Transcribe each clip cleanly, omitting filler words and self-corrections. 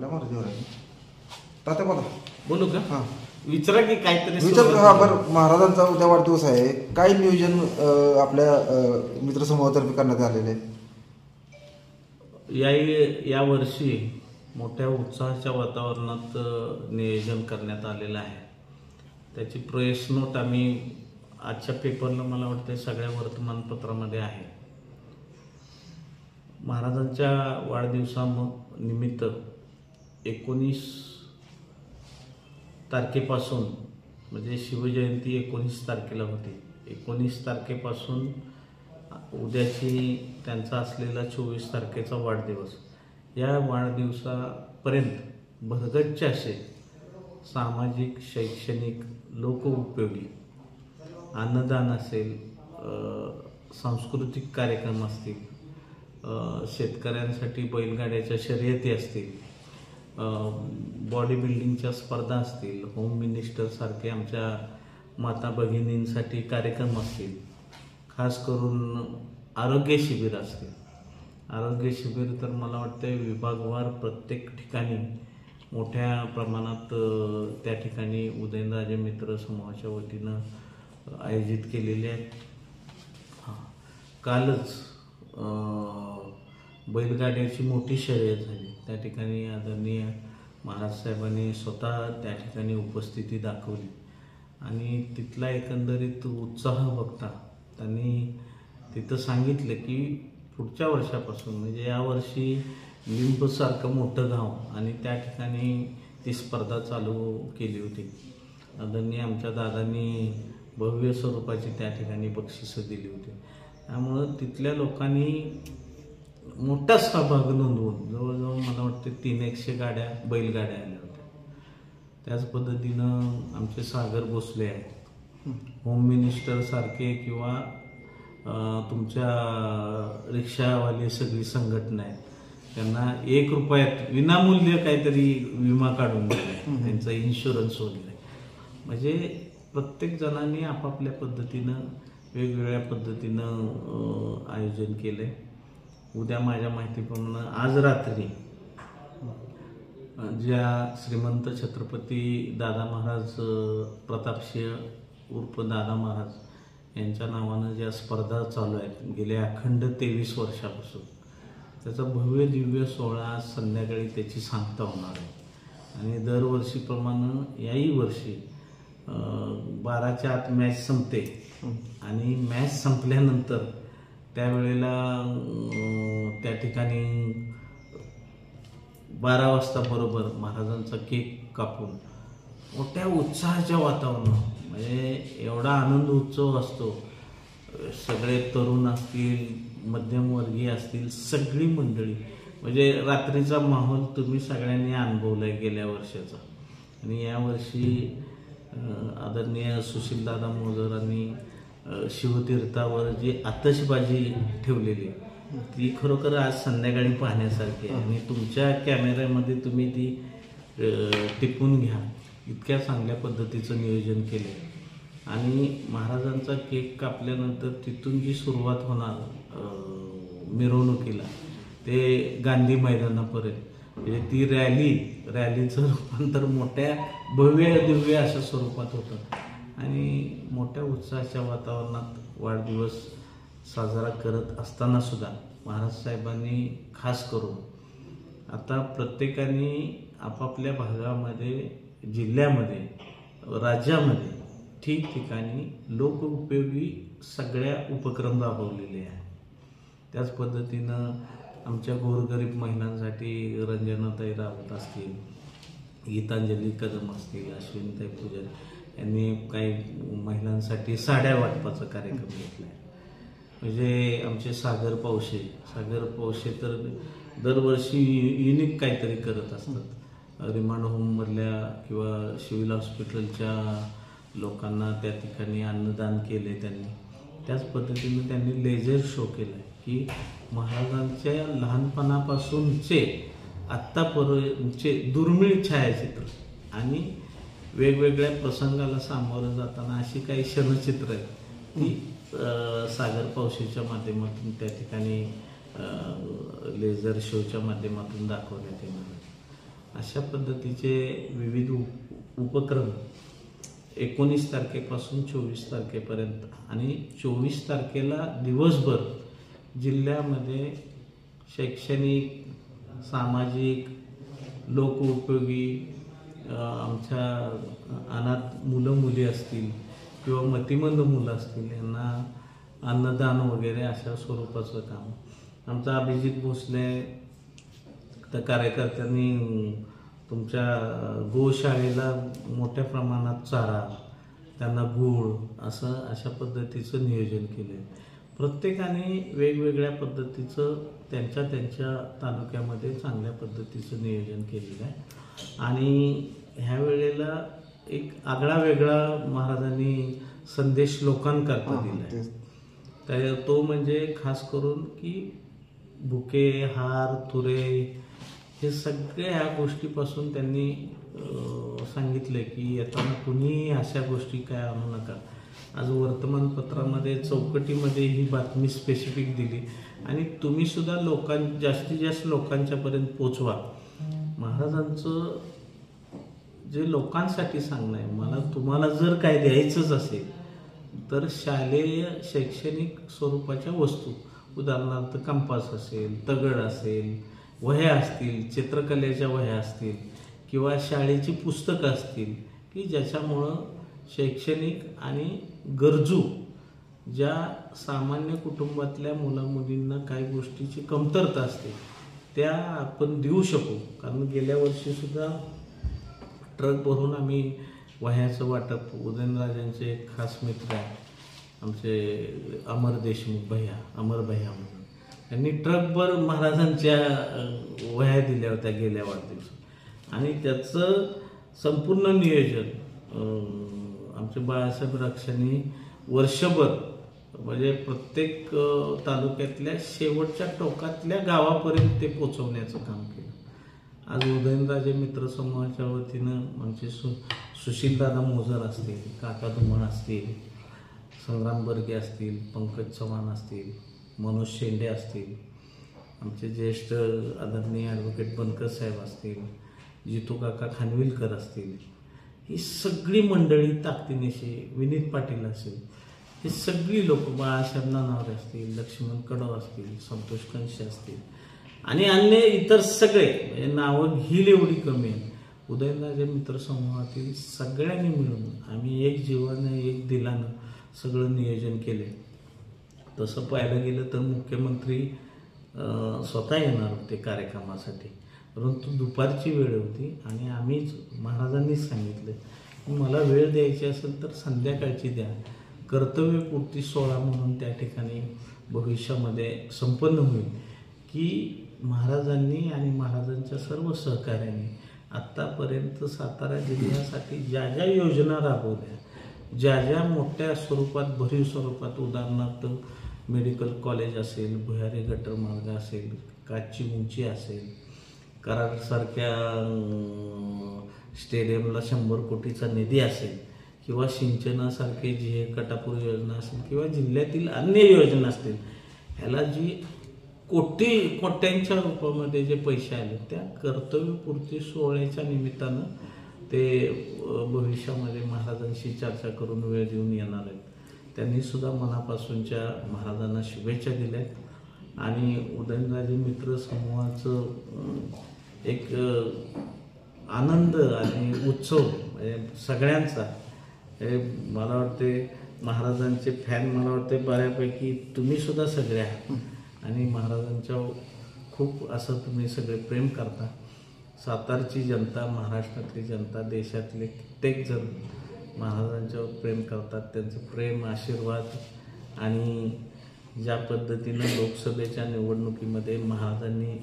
आपल्या मर्जीवर आहे. तात्या बोला. बोलू का? हां विचारा की काहीतरी विचार. हां बरं, महाराजांचा उद्या वाढदिवस आहे, काय नियोजन आपल्या मित्रसमूहातर्फे करण्यात आलेले आहे? या वर्षी मोठ्या उत्साहाच्या वातावरणात नियोजन करण्यात आलेलं आहे. त्याची प्रेस नोट आम्ही आजच्या पेपरला मला वाटतं सगळ्या वर्तमानपत्रामध्ये आहे. महाराजांच्या वाढदिवसानिमित्त 19 तारखेपासून म्हणजे शिवजयंती 19 तारखेला होती. 19 तारखेपासून उद्याची त्यांचा असलेला 24 तारखेचा वाढदिवस, या वाढदिवसापर्यंत भरगच्च असे सामाजिक, शैक्षणिक, लोकउपयोगी अन्नदान असेल, सांस्कृतिक कार्यक्रम असतील, शेतकऱ्यांसाठी बैलगाड्याच्या शर्यती असतील, बॉडी बिल्डिंगच्या स्पर्धा असतील, होम मिनिस्टरसारखे आमच्या माता भगिनींसाठी कार्यक्रम असतील, खास करून आरोग्य शिबिर असतील. आरोग्य शिबिर तर मला वाटतं विभागवार प्रत्येक ठिकाणी मोठ्या प्रमाणात त्या ठिकाणी उदयनराजे मित्र समूहाच्या वतीनं आयोजित केलेले आहेत. कालच बैलगाड्याची मोठी शर्यत झाली. त्या ठिकाणी आदरणीय महाराज साहेबांनी स्वतः त्या ठिकाणी उपस्थिती दाखवली आणि तिथला एकंदरीत उत्साह बघता त्यांनी तिथं सांगितलं की पुढच्या वर्षापासून म्हणजे यावर्षी लिंबसारखं मोठं गाव आणि त्या ठिकाणी ती स्पर्धा चालू केली होती. आदरणीय आमच्या दादांनी भव्य स्वरूपाची त्या ठिकाणी बक्षिसं दिली होती. त्यामुळं तिथल्या लोकांनी मोठा सहभाग नोंदवून जवळजवळ मला वाटते 300 गाड्या बैलगाड्या आल्या होत्या. त्याच पद्धतीनं आमचे सागर भोसले आहेत, होम मिनिस्टर सारखे किंवा तुमच्या रिक्षावाली सगळी संघटना आहे, त्यांना 1 रुपयात विनामूल्य काहीतरी विमा काढून दिला, त्यांचा इन्शुरन्स वगैरे. म्हणजे प्रत्येक जणांनी आपापल्या पद्धतीनं वेगवेगळ्या पद्धतीनं आयोजन केलं आहे. उद्या माझ्या माहितीप्रमाणे आज रात्री ज्या श्रीमंत छत्रपती दादा महाराज प्रतापसिंह उर्फ दादा महाराज यांच्या नावानं ज्या स्पर्धा चालू आहेत गेल्या अखंड 23 वर्षापासून, त्याचा भव्य दिव्य सोहळा आज संध्याकाळी त्याची सांगता होणार आहे. आणि दरवर्षीप्रमाणे याही वर्षी 12च्या आत मॅच संपते आणि मॅच संपल्यानंतर त्यावेळेला त्या ठिकाणी 12 वाजता बरोबर महाराजांचा केक कापून मोठ्या उत्साहाच्या वातावरणात, म्हणजे एवढा आनंद उत्सव असतो. सगळे तरुण असतील, मध्यमवर्गीय असतील, सगळी मंडळी, म्हणजे रात्रीचा माहोल तुम्ही सगळ्यांनी अनुभवलाय गेल्या वर्षाचा. आणि यावर्षी आदरणीय सुशीलदादा मोजरांनी शिवतीर्थावर जी आतषबाजी ठेवलेली ती खरोखर आज संध्याकाळी पाहण्यासारखी आहे. आणि तुमच्या कॅमेऱ्यामध्ये तुम्ही ती टिपून घ्या, इतक्या चांगल्या पद्धतीचं नियोजन केलं. आणि महाराजांचा केक कापल्यानंतर तिथून जी सुरुवात होणार मिरवणुकीला ते गांधी मैदानापर्यंत, म्हणजे ती रॅलीचं रूपांतर मोठ्या भव्य दिव्य अशा स्वरूपात होतं. आणि मोठ्या उत्साहाच्या वातावरणात वाढदिवस साजरा करत असताना सुद्धा महाराज साहेबांनी खास करून आता प्रत्येकाने आपापल्या भागामध्ये, जिल्ह्यामध्ये, राज्यामध्ये ठिकठिकाणी लोकउपयोगी सगळ्या उपक्रम राबवलेले आहेत. त्याच पद्धतीनं आमच्या गोरगरीब महिलांसाठी रंजनाताई रावत असतील, गीतांजली कदम असतील, अश्विनीताई पुजारी यांनी काही महिलांसाठी साड्या वाटपाचा कार्यक्रम घेतला आहे. म्हणजे आमचे सागर पावशे तर दरवर्षी युनिक काहीतरी करत असतात. रिमांड होममधल्या किंवा सिव्हिल हॉस्पिटलच्या लोकांना त्या ठिकाणी अन्नदान केले त्यांनी. त्याच पद्धतीने त्यांनी लेझर शो केला आहे की महाराजांच्या लहानपणापासूनचे आत्तापर्यंतचे दुर्मिळ छायाचित्र आणि वेगवेगळ्या प्रसंगाला सामोरं जाताना अशी काही क्षणचित्र आहेत ती सागर पावशीच्या माध्यमातून त्या ठिकाणी लेझर शोच्या माध्यमातून दाखवण्यात येणार. अशा पद्धतीचे विविध उपक्रम 19 तारखेपासून 24 तारखेपर्यंत आणि 24 तारखेला दिवसभर जिल्ह्यामध्ये शैक्षणिक, सामाजिक, लोकोपयोगी आमच्या अनाथ मुलं मुली असतील किंवा मतिमंद मुलं असतील यांना अन्नदान वगैरे अशा स्वरूपाचं काम आमचा अभिजित भोसले त्या कार्यकर्त्यांनी तुमच्या गोशाळेला मोठ्या प्रमाणात चारा, त्यांना गूळ अशा पद्धतीचं नियोजन केलं आहे. प्रत्येकाने वेगवेगळ्या पद्धतीचं त्यांच्या तालुक्यामध्ये चांगल्या पद्धतीचं नियोजन केलेलं आहे आणि ह्या वेळेला एक आगळा वेगळा महाराजांनी संदेश लोकांकरता दिला आहे. तर तो म्हणजे खास करून की बुके, हार, तुरे हे सगळ्या ह्या गोष्टीपासून त्यांनी सांगितलं की येताना कुणीही अशा गोष्टी काय आणू नका. आज वर्तमानपत्रामध्ये चौकटीमध्ये ही बातमी स्पेसिफिक दिली आणि तुम्ही सुद्धा जास्तीत जास्त लोकांच्यापर्यंत पोचवा. महाराजांचं जे लोकांसाठी सांगणं आहे, तुम्हाला जर काय द्यायचंच असेल तर शालेय शैक्षणिक स्वरूपाच्या वस्तू, उदाहरणार्थ कंपास असेल, तगड असेल, वह्या असतील, चित्रकलेच्या वह्या असतील किंवा शाळेची पुस्तकं असतील की ज्याच्यामुळं शैक्षणिक आणि गरजू ज्या सामान्य कुटुंबातल्या मुलामुलींना काही गोष्टीची कमतरता असते त्या आपण देऊ शकू. कारण गेल्या वर्षीसुद्धा ट्रक भरून आम्ही वह्याचं वाटप, उदयनराजांचे एक खास मित्र आहे आमचे अमर देशमुख भैया, अमर भैया म्हणून, त्यांनी ट्रकभर महाराजांच्या वह्या दिल्या होत्या गेल्या वाढदिवशी आणि त्याचं संपूर्ण नियोजन आमचे बाळासाहेब राक्षांनी वर्षभर म्हणजे प्रत्येक तालुक्यातल्या शेवटच्या टोकातल्या गावापर्यंत ते पोचवण्याचं काम केलं. आज उदयनराजे मित्र समूहाच्या वतीनं आमचे सुशीलदादा मोजर असतील, काका धुमण असतील, संग्राम बर्गे असतील, पंकज चव्हाण असतील, मनोज शेंडे असतील, आमचे ज्येष्ठ आदरणीय ॲडव्होकेट बनकर साहेब असतील, जितू काका खानविलकर असतील, ही सगळी मंडळी ताकदीनेशी, विनीत पाटील असेल, ही सगळी लोक, बाळासाहेब नानावरे असतील, लक्ष्मण कडव असतील, संतोष कंशे असतील आणि अन्य इतर सगळे म्हणजे नावं घेईल एवढी कमी आहे. उदयनराजे मित्र समूहातील सगळ्यांनी मिळून आम्ही एक जीवानं एक दिलानं सगळं नियोजन केले. तसं पाहायला गेलं तर मुख्यमंत्री स्वतः येणार होते कार्यक्रमासाठी, परंतु दुपारची वेळ होती आणि आम्हीच महाराजांनीच सांगितलं की मला वेळ द्यायची असेल तर संध्याकाळची द्या. कर्तव्यपूर्ती सोहळा म्हणून त्या ठिकाणी भविष्यामध्ये संपन्न होईल की महाराजांनी आणि महाराजांच्या सर्व सहकार्याने आत्तापर्यंत सातारा जिल्ह्यासाठी ज्या ज्या योजना राबवल्या, ज्या ज्या मोठ्या स्वरूपात, भरीव स्वरूपात, उदाहरणार्थ मेडिकल कॉलेज असेल, भुयारी गटर मार्ग असेल, काची उंची असेल, कराडसारख्या स्टेडियमला 100 कोटीचा निधी असेल किंवा सिंचनासारखे जी कटापूर योजना असेल किंवा जिल्ह्यातील अन्य योजना असतील, ह्याला जी कोट्यांच्या रूपामध्ये जे पैसे आले त्या कर्तव्यपूर्ती सोहळ्याच्या निमित्तानं ते भविष्यामध्ये महाराजांशी चर्चा करून वेळ देऊन येणार आहेत. त्यांनी सुद्धा मनापासूनच्या महाराजांना शुभेच्छा दिल्या आहेत आणि उदयनराजे मित्र समूहाचं एक आनंद आणि उत्सव म्हणजे सगळ्यांचा, मला वाटते महाराजांचे फॅन मला वाटते बऱ्यापैकी तुम्ही सुद्धा सगळे आहात आणि महाराजांच्या खूप असं तुम्ही सगळे प्रेम करता. सातारची जनता, महाराष्ट्रातली जनता, देशातले कित्येक जण महाराजांच्यावर प्रेम करतात. त्यांचं प्रेम, आशीर्वाद आणि ज्या पद्धतीनं लोकसभेच्या निवडणुकीमध्ये महाराजांनी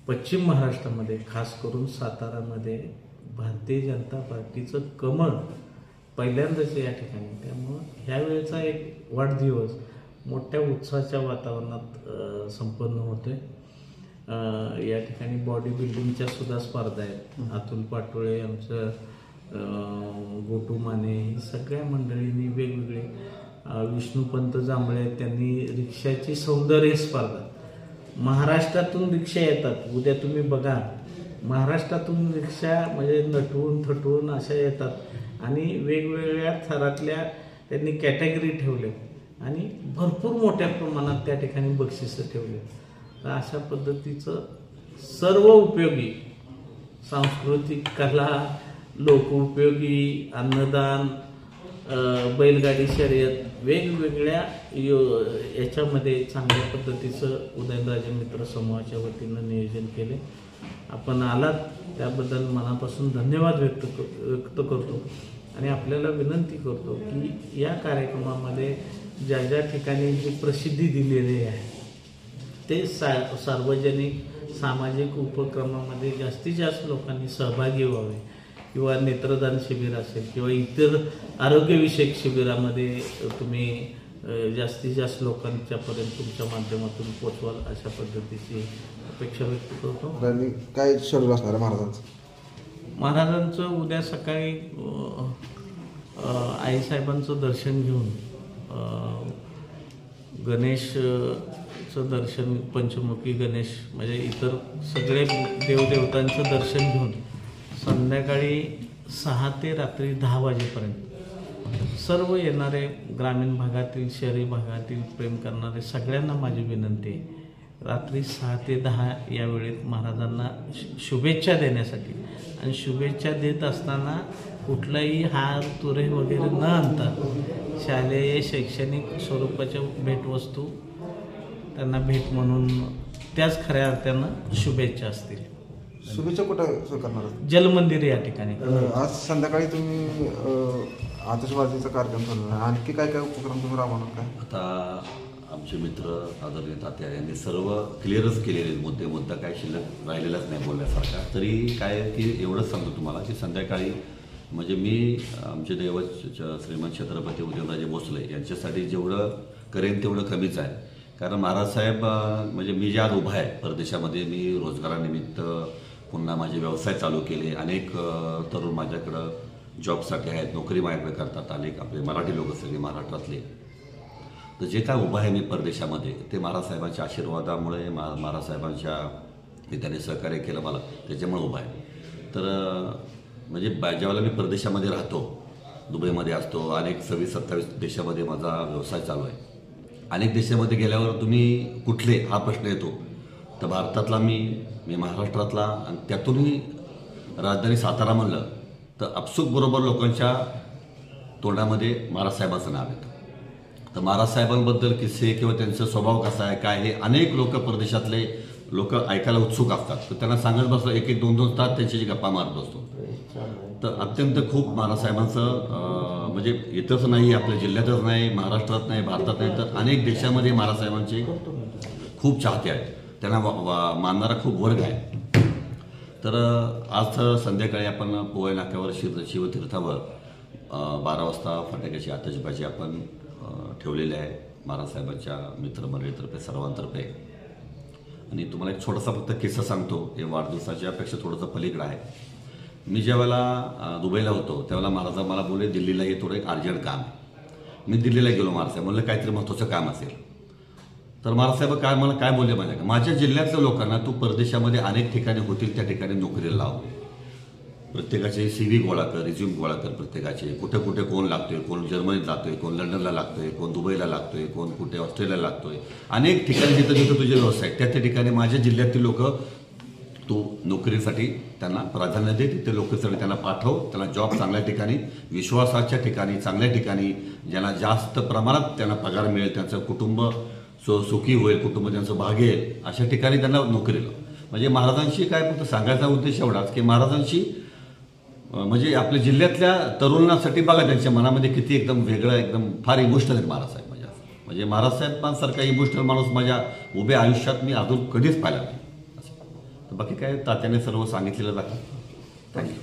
पश्चिम महाराष्ट्रामध्ये खास करून सातारामध्ये भारतीय जनता पार्टीचं कमळ पहिल्यांदाच या ठिकाणी, त्यामुळं ह्यावेळेचा एक वाढदिवस मोठ्या उत्साहाच्या वातावरणात संपन्न होते. या ठिकाणी बॉडी बिल्डिंगच्या सुद्धा स्पर्धा आहेत. अतुल पाटोळे, आमचं गोटू माने, ही सगळ्या मंडळींनी वेगवेगळे, विष्णुपंत जांभळे त्यांनी रिक्षाची सौंदर्य स्पर्धा, महाराष्ट्रातून रिक्षा येतात. उद्या तुम्ही बघा महाराष्ट्रातून रिक्षा म्हणजे नटवून थटवून अशा येतात आणि वेगवेगळ्या थरातल्या त्यांनी कॅटेगरी ठेवले आणि भरपूर मोठ्या प्रमाणात त्या ठिकाणी बक्षिसं ठेवले. तर अशा पद्धतीचं सर्व उपयोगी सांस्कृतिक कला, लोकोपयोगी, अन्नदान, बैलगाडी शर्यत वेगवेगळ्या याच्यामध्ये चांगल्या पद्धतीचं उदयनराजे मित्र समूहाच्या वतीनं नियोजन केले. आपण आलात त्याबद्दल मनापासून धन्यवाद व्यक्त करतो आणि आपल्याला विनंती करतो की या कार्यक्रमामध्ये ज्या ज्या ठिकाणी जी प्रसिद्धी दिलेली आहे ते सार्वजनिक सामाजिक उपक्रमामध्ये जास्तीत जास्त लोकांनी सहभागी व्हावे किंवा नेत्रदान शिबिर असेल किंवा इतर आरोग्यविषयक शिबिरामध्ये तुम्ही जास्तीत जास्त लोकांच्यापर्यंत तुमच्या माध्यमातून पोचवाल अशा पद्धतीची अपेक्षा व्यक्त करतो. आणि काय शेड्यूल असणार आहे महाराजांचं? महाराजांचं उद्या सकाळी आईसाहेबांचं दर्शन घेऊन गणेशचं दर्शन, पंचमुखी गणेश म्हणजे इतर सगळे देवदेवतांचं दर्शन घेऊन संध्याकाळी 6 ते रात्री 10 वाजेपर्यंत सर्व येणारे ग्रामीण भागातील, शहरी भागातील प्रेम करणारे सगळ्यांना माझी विनंती आहे, रात्री 6 ते 10 या वेळेत महाराजांना शुभेच्छा देण्यासाठी आणि शुभेच्छा देत असताना कुठलाही हार तुरे वगैरे न आणता शालेय शैक्षणिक स्वरूपाच्या भेटवस्तू त्यांना भेट म्हणून त्याच खऱ्या अर्थानं शुभेच्छा असतील. शुभेच्छा कुठं स्वीकारणार? जलमंदिर या ठिकाणी. आज संध्याकाळी तुम्ही आतिषबाजीचा कार्यक्रम ठरवला, आणखी काय काय उपक्रम तुम्ही राबवणार काय? आता आमचे मित्र आदरणीय तात्या यांनी सर्व क्लिअरच केलेले मुद्दा काय शिल्लक राहिलेलाच नाही बोलण्यासारखा. तरी काय की एवढंच सांगतो तुम्हाला की संध्याकाळी म्हणजे मी आमचे दैवत श्रीमंत छत्रपती उदयनराजे भोसले यांच्यासाठी जेवढं करेन तेवढं कमीच आहे. कारण महाराजसाहेब म्हणजे मी जे आज उभा आहे परदेशामध्ये, मी रोजगारानिमित्त पुन्हा माझे व्यवसाय चालू केले. अनेक तरुण माझ्याकडं जॉबसाठी आहेत, नोकरी माझ्याकडे करतात, अनेक आपले मराठी लोक सगळे महाराष्ट्रातले. तर जे काय उभं आहे मी परदेशामध्ये ते महाराजसाहेबांच्या आशीर्वादामुळे, महाराजसाहेबांच्या त्यांनी सहकार्य केलं मला, त्याच्यामुळे उभं आहे. तर म्हणजे ज्यावेळेला मी परदेशामध्ये राहतो, दुबईमध्ये असतो, अनेक 26-27 देशामध्ये माझा व्यवसाय चालू आहे. अनेक देशामध्ये गेल्यावर तुम्ही कुठले हा प्रश्न येतो, तर भारतातला मी महाराष्ट्रातला, आणि त्यातूनही राजधानी सातारा म्हणलं तर आपसूक बरोबर लोकांच्या तोंडामध्ये महाराजसाहेबांचं नाव येतं. तर महाराजसाहेबांबद्दल किस्से किंवा त्यांचा स्वभाव कसा आहे काय हे अनेक लोक परदेशातले लोक ऐकायला उत्सुक असतात. तर त्यांना सांगत बसलो, 1-2 तास त्यांच्याशी गप्पा मारत बसतो. तर अत्यंत खूप महाराजसाहेबांचं म्हणजे इथंच नाही, आपल्या जिल्ह्यातच नाही, महाराष्ट्रात नाही, भारतात नाही, तर अनेक देशामध्ये महाराजसाहेबांचे खूप चाहते आहेत. त्यांना मानणारा खूप वर्ग आहे. तर आज संध्याकाळी आपण पोवई नाक्यावर शिवतीर्थावर 12 वाजता फटाक्याची आतषबाजी आपण ठेवलेली आहे महाराजसाहेबांच्या मित्रमंडळीतर्फे, सर्वांतर्फे. आणि तुम्हाला एक छोटासा फक्त किस्सा सांगतो, हे वाढदिवसाच्या पेक्षा थोडंसं पलीकडं आहे. मी ज्यावेळेला दुबईला होतो त्यावेळेला महाराज मला बोलले, दिल्लीला हे थोडं एक अर्जंट काम आहे. मी दिल्लीला गेलो, महाराजसाहेब म्हणलं काहीतरी महत्त्वाचं काम असेल. तर महाराजसाहेब मला काय बोलले माहिती आहे का, माझ्या जिल्ह्यातल्या लोकांना तू परदेशामध्ये अनेक ठिकाणी होतील त्या ठिकाणी नोकरीला लाव. प्रत्येकाचे CV गोळा कर, रिझ्यूम गोळा कर प्रत्येकाचे, कुठे कुठे कोण लागतोय, कोण जर्मनीत लागतोय, कोण लंडनला लागतोय, कोण दुबईला लागतोय, कोण कुठे ऑस्ट्रेलियाला लागतोय. अनेक ठिकाणी जिथं जिथं तुझे व्यवसाय त्या ठिकाणी माझ्या जिल्ह्यातील लोक तू नोकरीसाठी त्यांना प्राधान्य दे, तिथे नोकरीसाठी त्यांना पाठव. त्यांना जॉब चांगल्या ठिकाणी, विश्वासाच्या ठिकाणी, चांगल्या ठिकाणी, ज्यांना जास्त प्रमाणात त्यांना पगार मिळेल, त्यांचं कुटुंब सुखी होईल, कुटुंब त्यांचं भागेल, अशा ठिकाणी त्यांना नोकरीला. म्हणजे महाराजांशी काय फक्त सांगायचा उद्देश एवढाच की महाराजांशी म्हणजे आपल्या जिल्ह्यातल्या तरुणांसाठी बघा त्यांच्या मनामध्ये किती एकदम वेगळं, एकदम फार इमोशनल आहेत महाराजसाहेब. म्हणजे महाराजसाहेबांसारखा इमोशनल माणूस माझ्या उभ्या आयुष्यात मी अजून कधीच पाहिला नाही. तर बाकी काय तात्याने सर्व सांगितलेलं आहे. थँक्यू.